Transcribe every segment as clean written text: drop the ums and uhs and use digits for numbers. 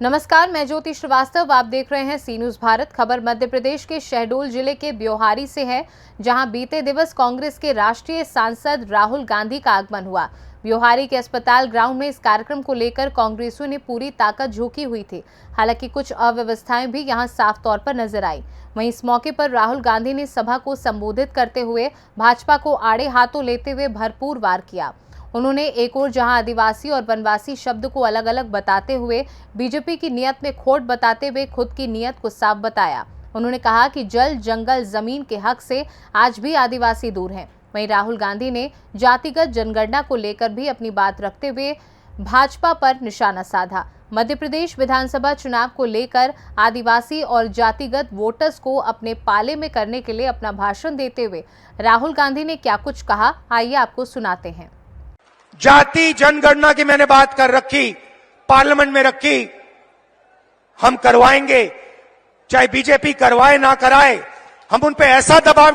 नमस्कार, मैं ज्योति श्रीवास्तव। आप देख रहे हैं सी न्यूज भारत। खबर मध्य प्रदेश के शहडोल जिले के ब्योहारी से है, जहां बीते दिवस कांग्रेस के राष्ट्रीय सांसद राहुल गांधी का आगमन हुआ। ब्योहारी के अस्पताल ग्राउंड में इस कार्यक्रम को लेकर कांग्रेसियों ने पूरी ताकत झोंकी हुई थी। हालांकि कुछ अव्यवस्थाएं भी यहां साफ तौर पर नजर आई। वहीं इस मौके पर राहुल गांधी ने सभा को संबोधित करते हुए भाजपा को आड़े हाथों लेते हुए भरपूर वार किया। उन्होंने एक ओर जहां आदिवासी और वनवासी शब्द को अलग अलग बताते हुए बीजेपी की नीयत में खोट बताते हुए खुद की नीयत को साफ बताया। उन्होंने कहा कि जल, जंगल, जमीन के हक से आज भी आदिवासी दूर हैं। वहीं राहुल गांधी ने जातिगत जनगणना को लेकर भी अपनी बात रखते हुए भाजपा पर निशाना साधा। मध्य प्रदेश विधानसभा चुनाव को लेकर आदिवासी और जातिगत वोटर्स को अपने पाले में करने के लिए अपना भाषण देते हुए राहुल गांधी ने क्या कुछ कहा, आइए आपको सुनाते हैं। जाति जनगणना की मैंने बात कर रखी, पार्लियामेंट में रखी, हम करवाएंगे, चाहे बीजेपी करवाए ना कराए, हम उन पे ऐसा दबाव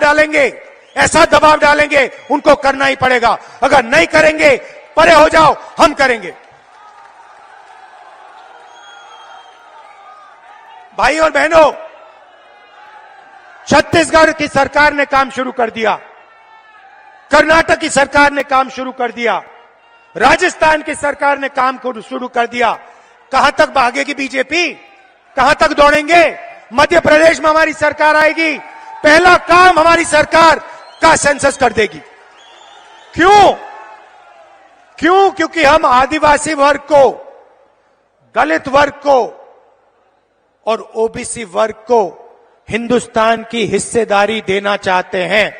डालेंगे, उनको करना ही पड़ेगा। अगर नहीं करेंगे, परे हो जाओ, हम करेंगे। भाई और बहनों, छत्तीसगढ़ की सरकार ने काम शुरू कर दिया, कर्नाटक की सरकार ने काम शुरू कर दिया, राजस्थान की सरकार ने काम शुरू कर दिया। कहां तक भागेगी बीजेपी? कहां तक दौड़ेंगे? मध्य प्रदेश में हमारी सरकार आएगी, पहला काम हमारी सरकार का सेंसस कर देगी। क्यों? क्योंकि हम आदिवासी वर्ग को, दलित वर्ग को और ओबीसी वर्ग को हिंदुस्तान की हिस्सेदारी देना चाहते हैं।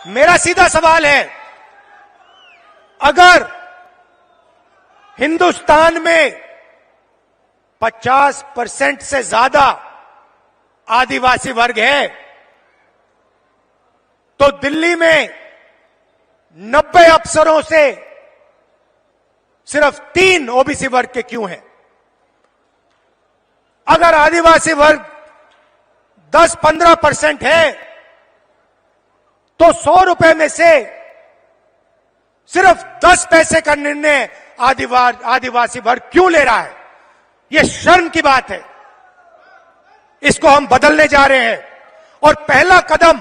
मेरा सीधा सवाल है, अगर हिंदुस्तान में 50% से ज्यादा आदिवासी वर्ग है, तो दिल्ली में 90 अफसरों से सिर्फ 3 ओबीसी वर्ग के क्यों हैं? अगर आदिवासी वर्ग 10-15% है, तो 100 रुपए में से सिर्फ 10 पैसे का निर्णय आदिवासी वर्ग क्यों ले रहा है? यह शर्म की बात है। इसको हम बदलने जा रहे हैं और पहला कदम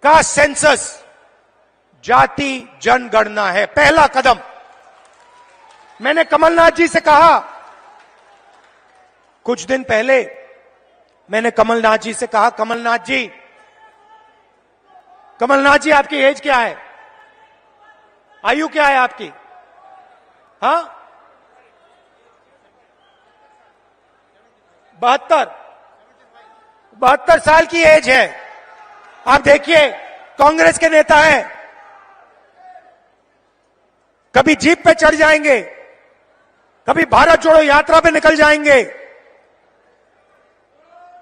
का सेंसस जाति जनगणना है। पहला कदम। मैंने कमलनाथ जी से कहा, कुछ दिन पहले मैंने कमलनाथ जी से कहा, कमलनाथ जी आपकी एज क्या है? आयु क्या है आपकी? हाँ, 72 साल की एज है। आप देखिए, कांग्रेस के नेता हैं, कभी जीप पे चढ़ जाएंगे, कभी भारत जोड़ो यात्रा पे निकल जाएंगे।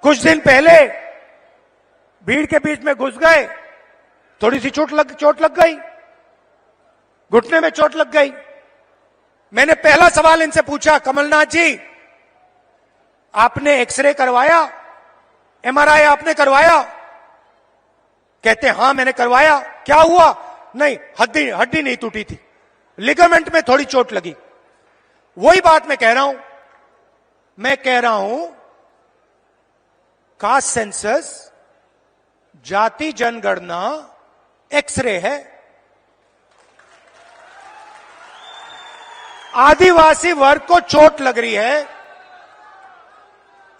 कुछ दिन पहले भीड़ के बीच में घुस गए, थोड़ी सी चोट लग गई, घुटने में चोट लग गई। मैंने पहला सवाल इनसे पूछा, कमलनाथ जी आपने एक्सरे करवाया, एमआरआई आपने करवाया? कहते हां मैंने करवाया। क्या हुआ? नहीं, हड्डी नहीं टूटी थी, लिगामेंट में थोड़ी चोट लगी। वही बात मैं कह रहा हूं, कास्ट सेंसस, जाति जनगणना एक्सरे है। आदिवासी वर्ग को चोट लग रही है,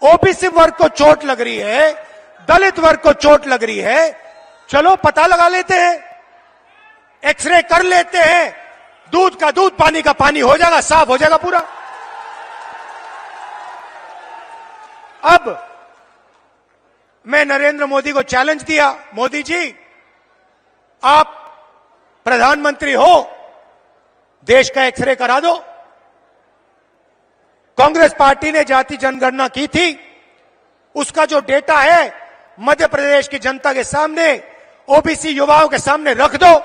ओबीसी वर्ग को चोट लग रही है, दलित वर्ग को चोट लग रही है। चलो पता लगा लेते हैं, एक्सरे कर लेते हैं, दूध का दूध, पानी का पानी हो जाएगा, साफ हो जाएगा पूरा। अब मैं नरेंद्र मोदी को चैलेंज दिया, मोदी जी आप प्रधानमंत्री हो, देश का एक्सरे करा दो। कांग्रेस पार्टी ने जाति जनगणना की थी, उसका जो डेटा है मध्य प्रदेश की जनता के सामने, ओबीसी युवाओं के सामने रख दो।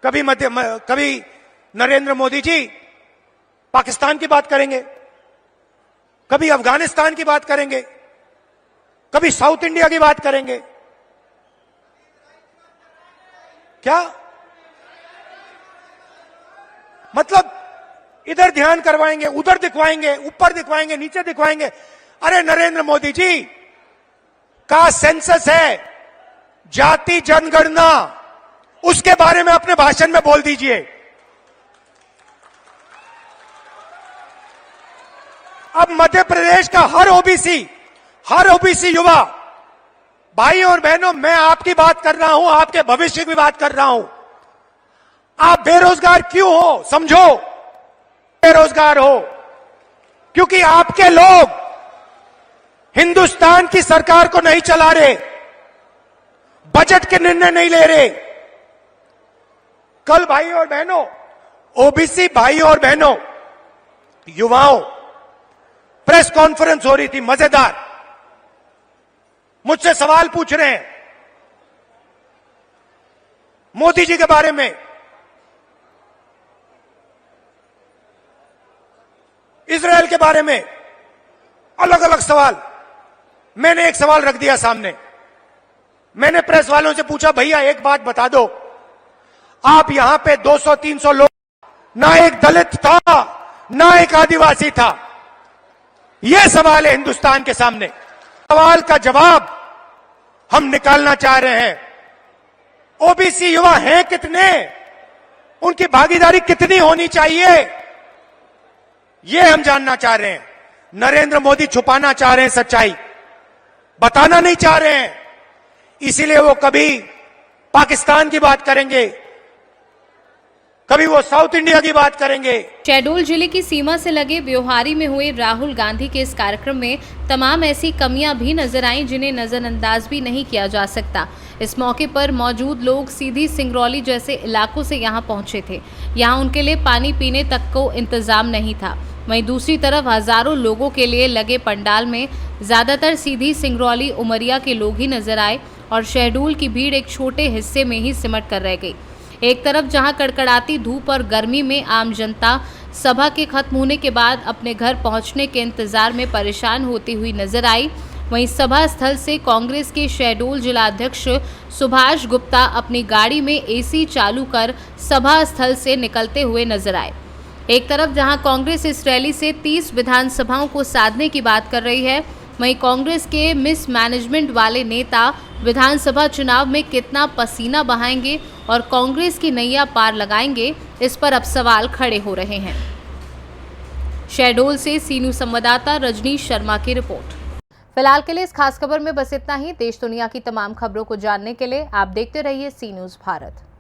कभी नरेंद्र मोदी जी पाकिस्तान की बात करेंगे, कभी अफगानिस्तान की बात करेंगे, कभी साउथ इंडिया की बात करेंगे। क्या मतलब इधर ध्यान करवाएंगे, उधर दिखवाएंगे, ऊपर दिखवाएंगे, नीचे दिखवाएंगे। अरे नरेंद्र मोदी जी का सेंसस है, जाति जनगणना, उसके बारे में अपने भाषण में बोल दीजिए। अब मध्य प्रदेश का हर ओबीसी युवा, भाई और बहनों, मैं आपकी बात कर रहा हूं, आपके भविष्य की बात कर रहा हूं। आप बेरोजगार क्यों हो? समझो, बेरोजगार हो क्योंकि आपके लोग हिंदुस्तान की सरकार को नहीं चला रहे, बजट के निर्णय नहीं ले रहे। कल भाई और बहनों, ओबीसी भाई और बहनों, युवाओं, प्रेस कॉन्फ्रेंस हो रही थी, मजेदार। मुझसे सवाल पूछ रहे हैं मोदी जी के बारे में। इजराइल के बारे में अलग अलग सवाल। मैंने एक सवाल रख दिया सामने। मैंने प्रेस वालों से पूछा, भैया एक बात बता दो, आप यहां पे 200-300 लोग, ना एक दलित था ना एक आदिवासी था। यह सवाल है हिंदुस्तान के सामने। सवाल का जवाब हम निकालना चाह रहे हैं। ओबीसी युवा हैं कितने, उनकी भागीदारी कितनी होनी चाहिए, यह हम जानना चाह रहे हैं। नरेंद्र मोदी छुपाना चाह रहे हैं सच्चाई, बताना नहीं चाह रहे हैं। इसीलिए वो कभी पाकिस्तान की बात करेंगे, कभी वो साउथ इंडिया की बात करेंगे। शहडोल जिले की सीमा से लगे ब्योहारी में हुए राहुल गांधी के इस कार्यक्रम में तमाम ऐसी कमियां भी नजर आईं जिन्हें नजरअंदाज भी नहीं किया जा सकता। इस मौके पर मौजूद लोग सीधी सिंगरौली जैसे इलाकों से यहां पहुंचे थे। यहां उनके लिए पानी पीने तक को इंतजाम नहीं था। वहीं दूसरी तरफ हजारों लोगों के लिए लगे पंडाल में ज्यादातर सीधी सिंगरौली उमरिया के लोग ही नजर आए और शहडोल की भीड़ एक छोटे हिस्से में ही सिमट कर रह गई। एक तरफ जहां कड़कड़ाती धूप और गर्मी में आम जनता सभा के खत्म होने के बाद अपने घर पहुंचने के इंतजार में परेशान होती हुई नजर आई, वहीं सभा स्थल से कांग्रेस के शहडोल जिलाध्यक्ष सुभाष गुप्ता अपनी गाड़ी में एसी चालू कर सभा स्थल से निकलते हुए नजर आए। एक तरफ जहां कांग्रेस इस रैली से 30 विधानसभाओं को साधने की बात कर रही है, वहीं कांग्रेस के मिस मैनेजमेंट वाले नेता विधानसभा चुनाव में कितना पसीना बहाएंगे और कांग्रेस की नैया पार लगाएंगे, इस पर अब सवाल खड़े हो रहे हैं। शहडोल से सीनू संवाददाता रजनीश शर्मा की रिपोर्ट। फिलहाल के लिए इस खास खबर में बस इतना ही। देश दुनिया की तमाम खबरों को जानने के लिए आप देखते रहिए सी न्यूज़ भारत।